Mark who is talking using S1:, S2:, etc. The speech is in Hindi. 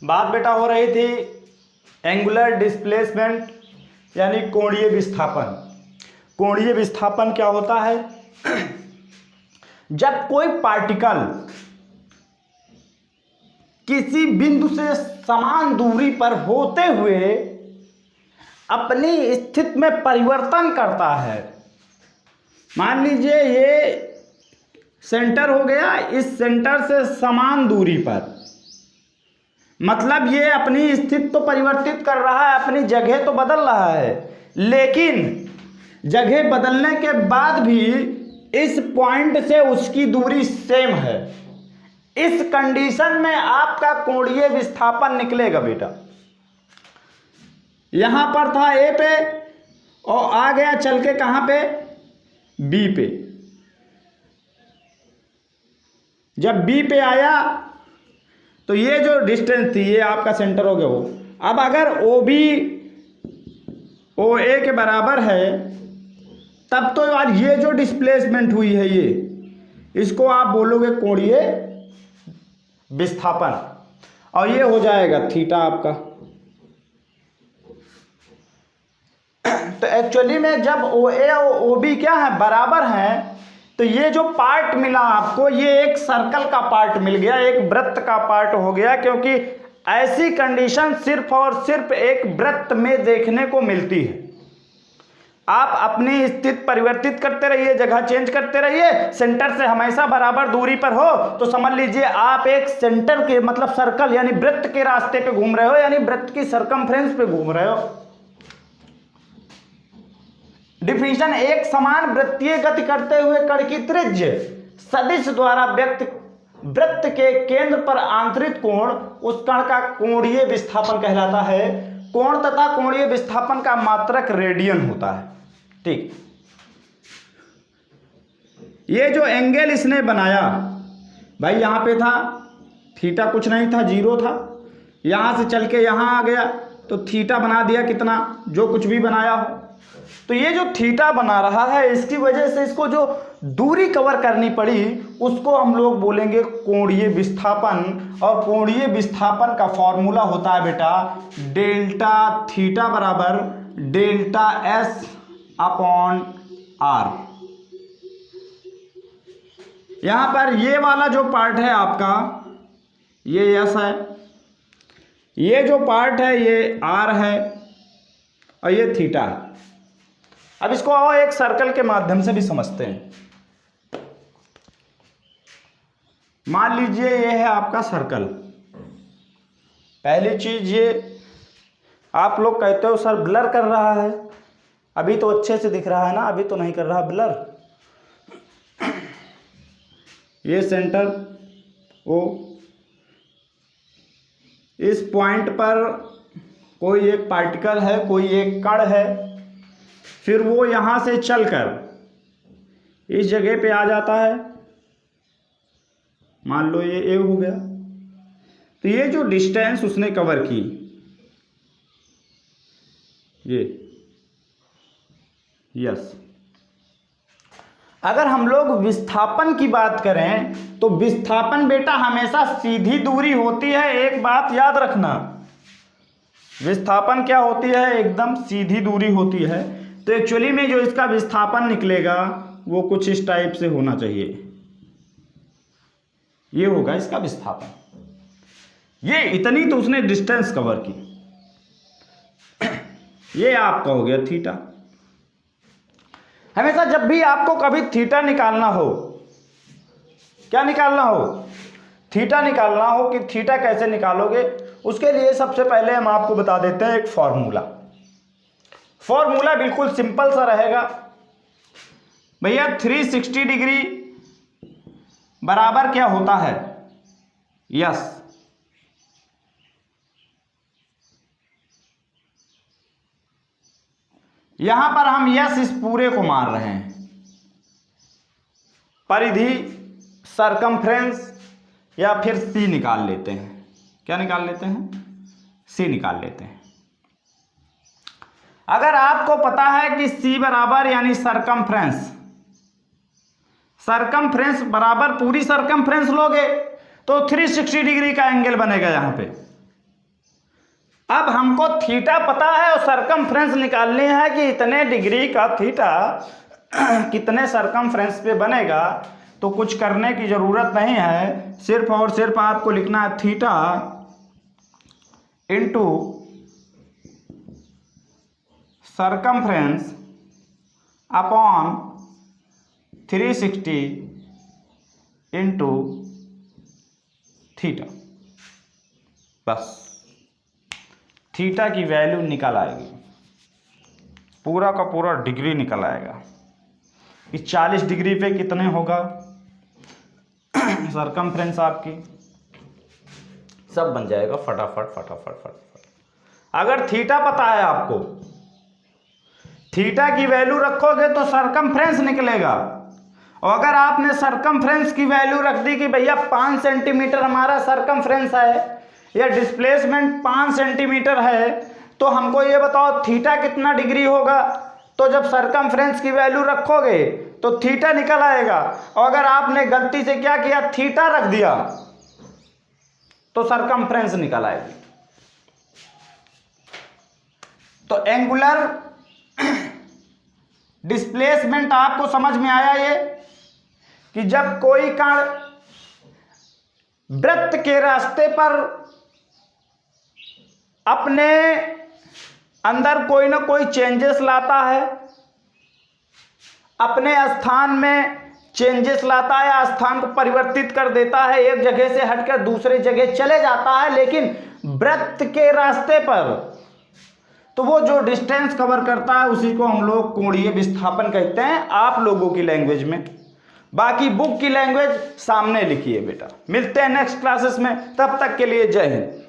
S1: बात बेटा हो रही थी एंगुलर डिस्प्लेसमेंट यानी कोणीय विस्थापन। कोणीय विस्थापन क्या होता है? जब कोई पार्टिकल किसी बिंदु से समान दूरी पर होते हुए अपनी स्थिति में परिवर्तन करता है। मान लीजिए ये सेंटर हो गया, इस सेंटर से समान दूरी पर, मतलब ये अपनी स्थिति तो परिवर्तित कर रहा है, अपनी जगह तो बदल रहा है, लेकिन जगह बदलने के बाद भी इस पॉइंट से उसकी दूरी सेम है। इस कंडीशन में आपका कोणीय विस्थापन निकलेगा बेटा। यहां पर था ए पे और आ गया चल के कहां पे? बी पे। जब बी पे आया तो ये जो डिस्टेंस थी ये आपका सेंटर हो गया वो। अब अगर ओ बी ओ ए के बराबर है तब तो यार ये जो डिस्प्लेसमेंट हुई है ये, इसको आप बोलोगे कोणीय विस्थापन, और ये हो जाएगा थीटा आपका। तो एक्चुअली में जब ओ ए और ओ बी क्या है? बराबर हैं, तो ये जो पार्ट मिला आपको ये एक सर्कल का पार्ट मिल गया, एक वृत्त का पार्ट हो गया, क्योंकि ऐसी कंडीशन सिर्फ और सिर्फ एक वृत्त में देखने को मिलती है। आप अपनी स्थिति परिवर्तित करते रहिए, जगह चेंज करते रहिए, सेंटर से हमेशा बराबर दूरी पर हो तो समझ लीजिए आप एक सेंटर के मतलब सर्कल यानी वृत्त के रास्ते पे घूम रहे हो, यानी वृत्त की सर्कमफ्रेंस पे घूम रहे हो। डिफिनीशन: एक समान वृत्तीय गति करते हुए कण की त्रिज्य सदिश द्वारा वृत्त के केंद्र पर आंतरिक कोण उस कण का कोणीय विस्थापन कहलाता है। कोण तथा कोणीय विस्थापन का मात्रक रेडियन होता है। ठीक, ये जो एंगल इसने बनाया भाई, यहां पे था थीटा कुछ नहीं था, जीरो था, यहां से चल के यहां आ गया तो थीटा बना दिया, कितना जो कुछ भी बनाया हो। तो ये जो थीटा बना रहा है इसकी वजह से इसको जो दूरी कवर करनी पड़ी उसको हम लोग बोलेंगे कोणीय विस्थापन। और कोणीय विस्थापन का फॉर्मूला होता है बेटा डेल्टा थीटा बराबर डेल्टा एस अपॉन आर। यहां पर ये वाला जो पार्ट है आपका ये एस है, ये जो पार्ट है ये आर है और ये थीटा है। अब इसको और एक सर्कल के माध्यम से भी समझते हैं। मान लीजिए ये है आपका सर्कल। पहली चीज ये आप लोग कहते हो सर ब्लर कर रहा है, अभी तो अच्छे से दिख रहा है ना, अभी तो नहीं कर रहा ब्लर। ये सेंटर ओ, इस पॉइंट पर कोई एक पार्टिकल है, कोई एक कण है, फिर वो यहां से चलकर इस जगह पे आ जाता है। मान लो ये ए हो गया, तो ये जो डिस्टेंस उसने कवर की ये यस। अगर हम लोग विस्थापन की बात करें तो विस्थापन बेटा हमेशा सीधी दूरी होती है। एक बात याद रखना, विस्थापन क्या होती है? एकदम सीधी दूरी होती है। तो एक्चुअली में जो इसका विस्थापन निकलेगा वो कुछ इस टाइप से होना चाहिए, ये होगा इसका विस्थापन। ये इतनी तो उसने डिस्टेंस कवर की, ये आपका हो गया थीटा। हमेशा जब भी आपको कभी थीटा निकालना हो, क्या निकालना हो? थीटा निकालना हो कि थीटा कैसे निकालोगे, उसके लिए सबसे पहले हम आपको बता देते हैं एक फॉर्मूला। फॉर्मूला बिल्कुल सिंपल सा रहेगा भैया। 360 डिग्री बराबर क्या होता है? यस। यहां पर हम यस इस पूरे को मार रहे हैं। परिधि, सरकमफ्रेंस या फिर सी निकाल लेते हैं। क्या निकाल लेते हैं? सी निकाल लेते हैं। अगर आपको पता है कि सी बराबर यानी सरकमफ्रेंस, सरकमफ्रेंस बराबर पूरी सरकमफ्रेंस लोगे तो 360 डिग्री का एंगल बनेगा यहां पे। अब हमको थीटा पता है और सरकमफ्रेंस निकालनी है कि इतने डिग्री का थीटा कितने सरकमफ्रेंस पे बनेगा। तो कुछ करने की ज़रूरत नहीं है, सिर्फ और सिर्फ आपको लिखना है theta into circumference upon 360 into theta. बस थीटा की वैल्यू निकल आएगी, पूरा का पूरा डिग्री निकल आएगा कि 40 डिग्री पे कितने होगा सरकमफ्रेंस आपकी, सब बन जाएगा फटाफट फटाफट फटाफट। अगर थीटा पता है आपको, थीटा की वैल्यू रखोगे तो सरकमफ्रेंस निकलेगा। और अगर आपने सरकमफ्रेंस की वैल्यू रख दी कि भैया 5 सेंटीमीटर हमारा सरकमफ्रेंस है या डिस्प्लेसमेंट 5 सेंटीमीटर है, तो हमको ये बताओ थीटा कितना डिग्री होगा। तो जब सरकमफ्रेंस की वैल्यू रखोगे तो थीटा निकल आएगा। और अगर आपने गलती से क्या किया, थीटा रख दिया, तो सरकमफ्रेंस निकल आएगी। तो एंगुलर डिस्प्लेसमेंट आपको समझ में आया ये, कि जब कोई कण वृत्त के रास्ते पर अपने अंदर कोई ना कोई चेंजेस लाता है, अपने स्थान में चेंजेस लाता है, स्थान को परिवर्तित कर देता है, एक जगह से हटकर दूसरे जगह चले जाता है, लेकिन वृत्त के रास्ते पर, तो वो जो डिस्टेंस कवर करता है उसी को हम लोग कोणीय विस्थापन कहते हैं आप लोगों की लैंग्वेज में। बाकी बुक की लैंग्वेज सामने लिखिए बेटा। मिलते हैं नेक्स्ट क्लासेस में, तब तक के लिए जय हिंद।